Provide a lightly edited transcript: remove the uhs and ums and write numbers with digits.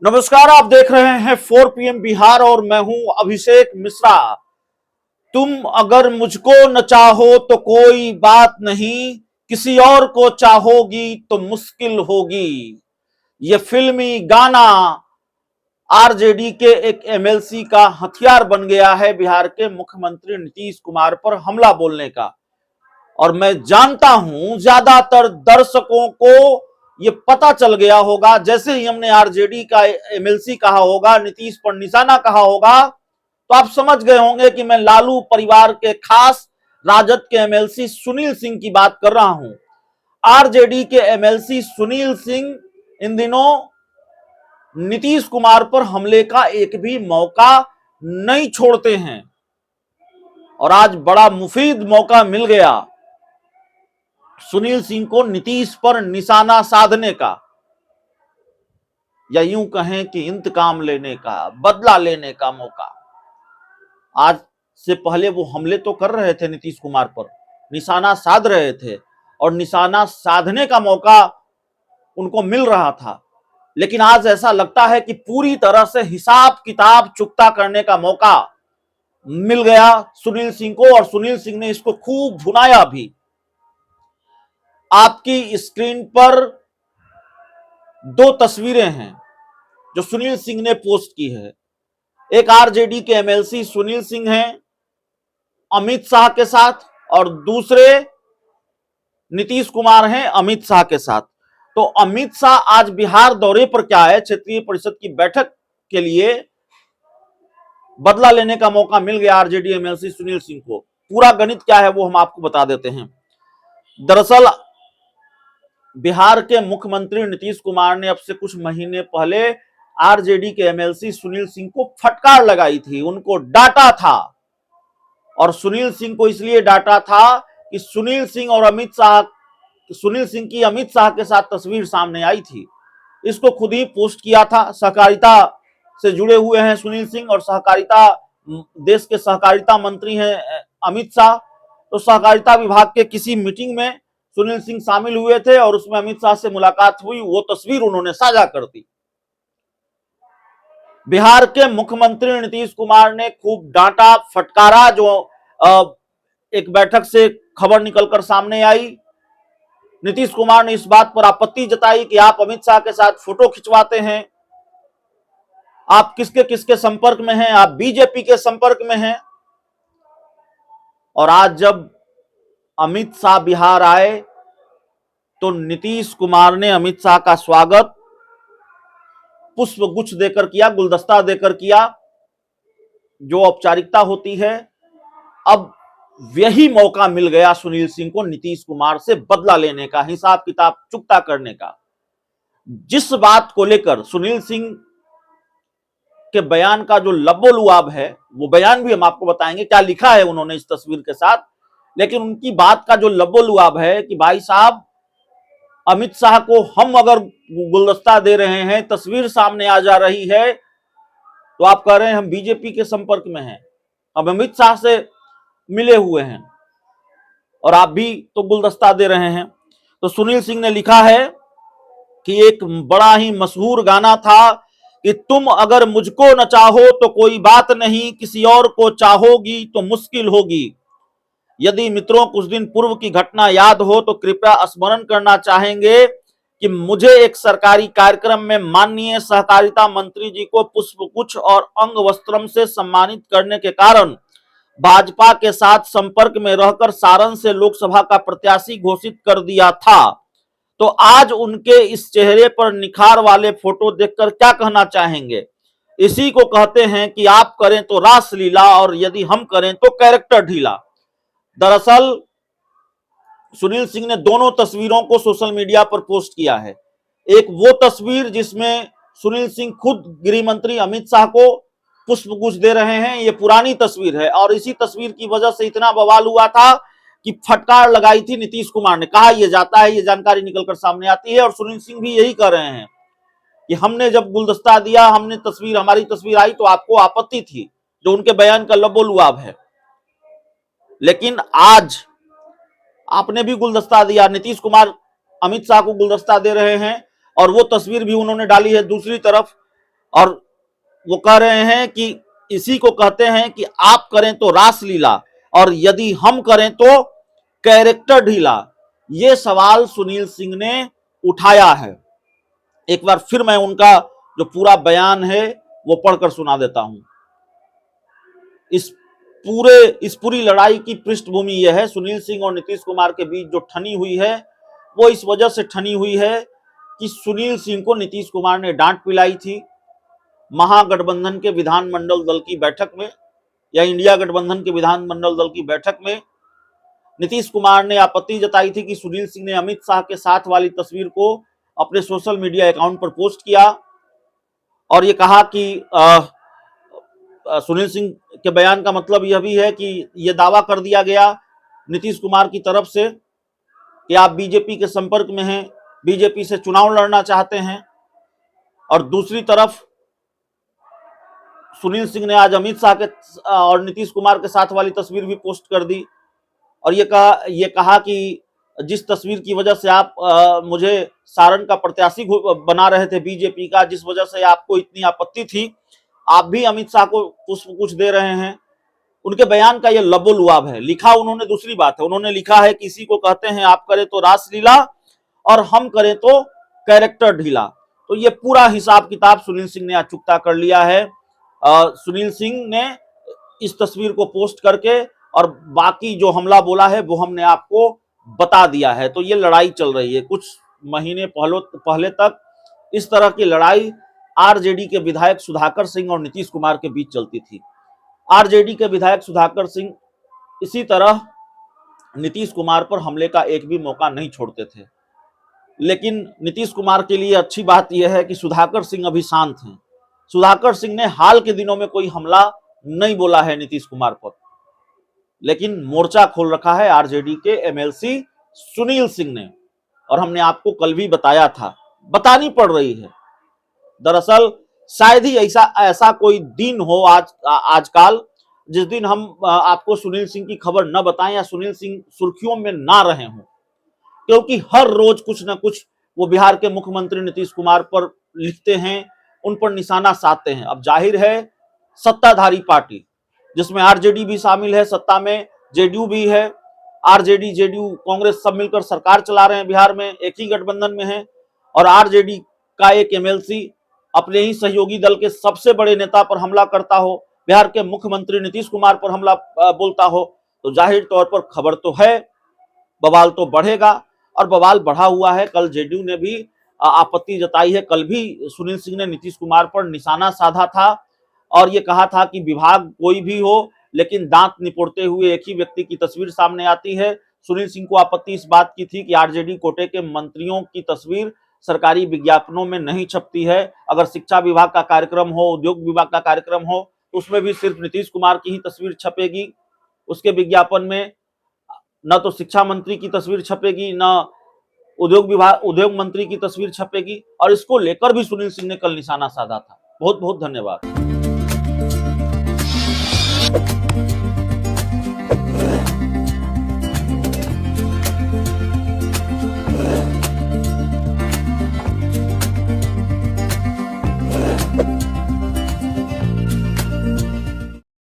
नमस्कार, आप देख रहे हैं 4 PM बिहार और मैं हूं अभिषेक मिश्रा। तुम अगर मुझको न चाहो तो कोई बात नहीं, किसी और को चाहोगी तो मुश्किल होगी। ये फिल्मी गाना आरजेडी के एक एमएलसी का हथियार बन गया है बिहार के मुख्यमंत्री नीतीश कुमार पर हमला बोलने का। और मैं जानता हूं ज्यादातर दर्शकों को ये पता चल गया होगा, जैसे ही हमने आरजेडी का एमएलसी कहा होगा, नीतीश पर निशाना कहा होगा, तो आप समझ गए होंगे कि मैं लालू परिवार के खास राजद के एमएलसी सुनील सिंह की बात कर रहा हूं। आरजेडी के एमएलसी सुनील सिंह इन दिनों नीतीश कुमार पर हमले का एक भी मौका नहीं छोड़ते हैं और आज बड़ा मुफीद मौका मिल गया सुनील सिंह को नीतीश पर निशाना साधने का, या यूं कहें कि इंतकाम लेने का, बदला लेने का मौका। आज से पहले वो हमले तो कर रहे थे नीतीश कुमार पर, निशाना साध रहे थे और निशाना साधने का मौका उनको मिल रहा था, लेकिन आज ऐसा लगता है कि पूरी तरह से हिसाब किताब चुकता करने का मौका मिल गया सुनील सिंह को, और सुनील सिंह ने इसको खूब भुनाया भी। आपकी स्क्रीन पर दो तस्वीरें हैं जो सुनील सिंह ने पोस्ट की है। एक आरजेडी के एमएलसी सुनील सिंह हैं अमित शाह के साथ, और दूसरे नीतीश कुमार हैं अमित शाह के साथ। तो अमित शाह आज बिहार दौरे पर क्या है, क्षेत्रीय परिषद की बैठक के लिए बदला लेने का मौका मिल गया आरजेडी एमएलसी सुनील सिंह को। पूरा गणित क्या है वो हम आपको बता देते हैं। दरअसल बिहार के मुख्यमंत्री नीतीश कुमार ने अब से कुछ महीने पहले आरजेडी के एमएलसी सुनील सिंह को फटकार लगाई थी, उनको डांटा था। और सुनील सिंह को इसलिए डांटा था कि सुनील सिंह की अमित शाह के साथ तस्वीर सामने आई थी। इसको खुद ही पोस्ट किया था। सहकारिता से जुड़े हुए हैं सुनील सिंह और सहकारिता, देश के सहकारिता मंत्री हैं अमित शाह। तो सहकारिता विभाग के किसी मीटिंग में सुनील सिंह शामिल हुए थे और उसमें अमित शाह से मुलाकात हुई, वो तस्वीर उन्होंने साझा कर दी। बिहार के मुख्यमंत्री नीतीश कुमार ने खूब डांटा, फटकारा। जो एक बैठक से खबर निकलकर सामने आई, नीतीश कुमार ने इस बात पर आपत्ति जताई कि आप अमित शाह के साथ फोटो खिंचवाते हैं, आप किसके किसके संपर्क में हैं, आप बीजेपी के संपर्क में हैं। और आज जब अमित शाह बिहार आए तो नीतीश कुमार ने अमित शाह का स्वागत पुष्प गुच्छ देकर किया, गुलदस्ता देकर किया, जो औपचारिकता होती है। अब यही मौका मिल गया सुनील सिंह को नीतीश कुमार से बदला लेने का, हिसाब किताब चुकता करने का। जिस बात को लेकर सुनील सिंह के बयान का जो लबोलुआब है, वो बयान भी हम आपको बताएंगे क्या लिखा है उन्होंने इस तस्वीर के साथ। लेकिन उनकी बात का जो लबोलुआब है कि भाई साहब, अमित शाह को हम अगर गुलदस्ता दे रहे हैं, तस्वीर सामने आ जा रही है, तो आप कह रहे हैं हम बीजेपी के संपर्क में हैं, अब अमित शाह से मिले हुए हैं और आप भी तो गुलदस्ता दे रहे हैं। तो सुनील सिंह ने लिखा है कि एक बड़ा ही मशहूर गाना था कि तुम अगर मुझको न चाहो तो कोई बात नहीं, किसी और को चाहोगी तो मुश्किल होगी। यदि मित्रों कुछ दिन पूर्व की घटना याद हो तो कृपया स्मरण करना चाहेंगे कि मुझे एक सरकारी कार्यक्रम में माननीय सहकारिता मंत्री जी को पुष्पगुच्छ और अंग वस्त्रम से सम्मानित करने के कारण भाजपा के साथ संपर्क में रहकर सारण से लोकसभा का प्रत्याशी घोषित कर दिया था। तो आज उनके इस चेहरे पर निखार वाले फोटो देखकर क्या कहना चाहेंगे? इसी को कहते हैं कि आप करें तो रासलीला और यदि हम करें तो कैरेक्टर ढीला। दरअसल सुनील सिंह ने दोनों तस्वीरों को सोशल मीडिया पर पोस्ट किया है। एक वो तस्वीर जिसमें सुनील सिंह खुद गृह मंत्री अमित शाह को पुष्पगुच्छ दे रहे हैं, ये पुरानी तस्वीर है और इसी तस्वीर की वजह से इतना बवाल हुआ था कि फटकार लगाई थी नीतीश कुमार ने। कहा यह जाता है, ये जानकारी निकलकर सामने आती है और सुनील सिंह भी यही कह रहे हैं कि हमने जब गुलदस्ता दिया, हमारी तस्वीर आई तो आपको आपत्ति थी, जो उनके बयान का लबोलुआब है। लेकिन आज आपने भी गुलदस्ता दिया, नीतीश कुमार अमित शाह को गुलदस्ता दे रहे हैं और वो तस्वीर भी उन्होंने डाली है। दूसरी तरफ और वो कह रहे हैं कि इसी को कहते हैं कि आप करें तो रासलीला और यदि हम करें तो कैरेक्टर ढीला। ये सवाल सुनील सिंह ने उठाया है। एक बार फिर मैं उनका जो पूरा बयान है वो पढ़कर सुना देता हूं। इस पूरी लड़ाई की पृष्ठभूमि यह है, सुनील सिंह और नीतीश कुमार के बीच जो ठनी हुई है वो इस वजह से ठनी हुई है कि सुनील सिंह को नीतीश कुमार ने डांट पिलाई थी महागठबंधन के विधानमंडल दल की बैठक में, या इंडिया गठबंधन के विधानमंडल दल की बैठक में। नीतीश कुमार ने आपत्ति जताई थी कि सुनील सिंह ने अमित शाह के साथ वाली तस्वीर को अपने सोशल मीडिया अकाउंट पर पोस्ट किया और ये कहा कि सुनील सिंह के बयान का मतलब यह भी है कि यह दावा कर दिया गया नीतीश कुमार की तरफ से कि आप बीजेपी के संपर्क में हैं, बीजेपी से चुनाव लड़ना चाहते हैं। और दूसरी तरफ सुनील सिंह ने आज अमित शाह के और नीतीश कुमार के साथ वाली तस्वीर भी पोस्ट कर दी और ये कहा कि जिस तस्वीर की वजह से आप मुझे सारण का प्रत्याशी बना रहे थे बीजेपी का, जिस वजह से आपको इतनी आपत्ति थी, आप भी अमित शाह को पुष्प कुछ दे रहे हैं। उनके बयान का ये लबोलुआब है। लिखा उन्होंने दूसरी बात है, उन्होंने लिखा है कि इसी को कहते हैं आप करें तो रासलीला और हम करें तो कैरेक्टर ढीला। तो ये पूरा हिसाब किताब सुनील सिंह ने आज चुकता कर लिया है। सुनील सिंह ने इस तस्वीर को पोस्ट करके और बाकी जो हमला बोला है वो हमने आपको बता दिया है। तो ये लड़ाई चल रही है। कुछ महीने पहले तक इस तरह की लड़ाई आरजेडी के विधायक सुधाकर सिंह और नीतीश कुमार के बीच चलती थी। आरजेडी के विधायक सुधाकर सिंह इसी तरह नीतीश कुमार पर हमले का एक भी मौका नहीं छोड़ते थे। लेकिन नीतीश कुमार के लिए अच्छी बात यह है कि सुधाकर सिंह अभी शांत हैं। सुधाकर सिंह ने हाल के दिनों में कोई हमला नहीं बोला है नीतीश कुमार पर, लेकिन मोर्चा खोल रखा है आरजेडी के एमएलसी सुनील सिंह ने। और हमने आपको कल भी बताया था, बतानी पड़ रही है। दरअसल शायद ही ऐसा कोई दिन हो आजकल जिस दिन हम आपको सुनील सिंह की खबर न बताएं या सुनील सिंह सुर्खियों में ना रहे हों, क्योंकि हर रोज कुछ ना कुछ वो बिहार के मुख्यमंत्री नीतीश कुमार पर लिखते हैं, उन पर निशाना साधते हैं। अब जाहिर है सत्ताधारी पार्टी जिसमें आरजेडी भी शामिल है, सत्ता में जेडीयू भी है, आरजेडी जेडीयू कांग्रेस सब मिलकर सरकार चला रहे हैं बिहार में, एक ही गठबंधन में है। और आरजेडी का एक एमएलसी अपने ही सहयोगी दल के सबसे बड़े नेता पर हमला करता हो, बिहार के मुख्यमंत्री नीतीश कुमार पर हमला बोलता हो, तो जाहिर तौर पर खबर तो है, बवाल तो बढ़ेगा। और बवाल बढ़ा हुआ है। कल जेडीयू ने भी आपत्ति जताई है। कल भी सुनील सिंह ने नीतीश कुमार पर निशाना साधा था और ये कहा था कि विभाग कोई भी हो लेकिन दांत निपोड़ते हुए एक ही व्यक्ति की तस्वीर सामने आती है। सुनील सिंह को आपत्ति इस बात की थी कि आरजेडी कोटे के मंत्रियों की तस्वीर सरकारी विज्ञापनों में नहीं छपती है। अगर शिक्षा विभाग का कार्यक्रम हो, उद्योग विभाग का कार्यक्रम हो, तो उसमें भी सिर्फ नीतीश कुमार की ही तस्वीर छपेगी उसके विज्ञापन में। न तो शिक्षा मंत्री की तस्वीर छपेगी, न उद्योग मंत्री की तस्वीर छपेगी। और इसको लेकर भी सुनील सिंह ने कल निशाना साधा था। बहुत बहुत धन्यवाद।